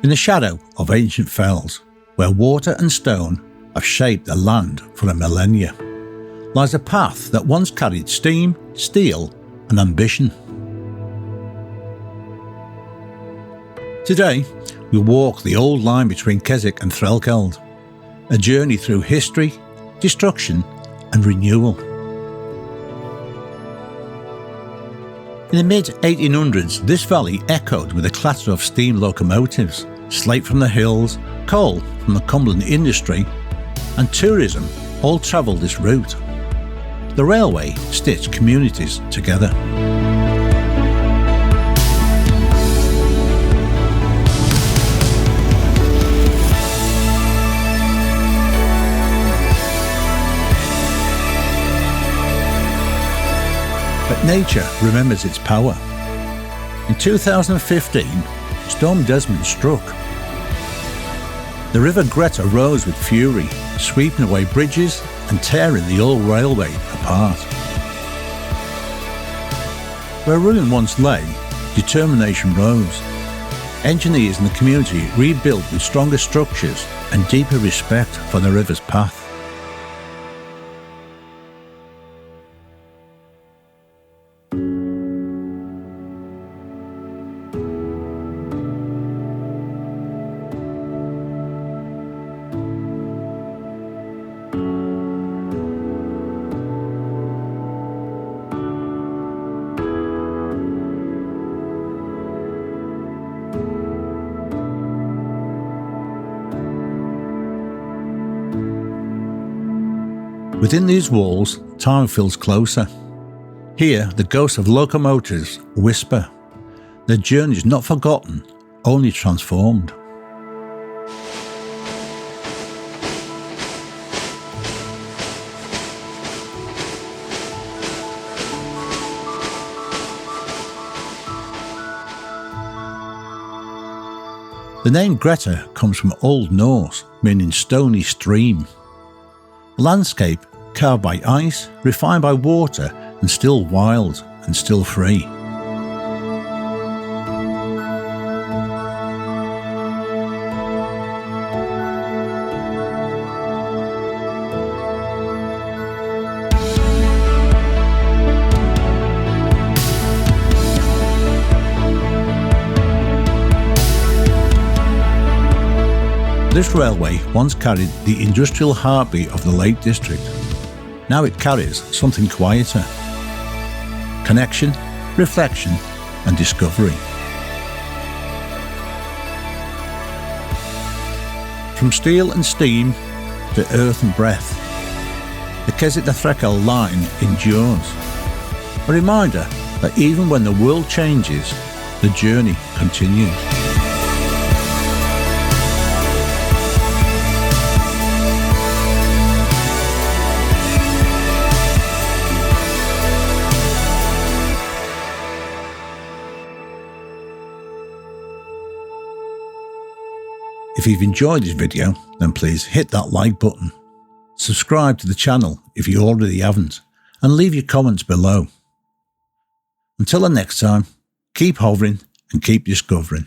In the shadow of ancient fells, where water and stone have shaped the land for a millennia, lies a path that once carried steam, steel and ambition. Today, we walk the old line between Keswick and Threlkeld, a journey through history, destruction and renewal. In the mid-1800s, this valley echoed with the clatter of steam locomotives, slate from the hills, coal from the Cumberland industry, and tourism all travelled this route. The railway stitched communities together. But nature remembers its power. In 2015, Storm Desmond struck. The River Greta rose with fury, sweeping away bridges and tearing the old railway apart. Where ruin once lay, determination rose. Engineers in the community rebuilt with stronger structures and deeper respect for the river's path. Within these walls, time feels closer. Here, the ghosts of locomotives whisper. Their journey is not forgotten, only transformed. The name Greta comes from Old Norse, meaning stony stream. A landscape carved by ice, refined by water, and still wild and still free. This railway once carried the industrial heartbeat of the Lake District. Now it carries something quieter. Connection, reflection and discovery. From steel and steam to earth and breath, the Keswick to Threlkeld line endures. A reminder that even when the world changes, the journey continues. If you've enjoyed this video, then please hit that like button. Subscribe to the channel if you already haven't, and leave your comments below. Until the next time, keep hovering and keep discovering.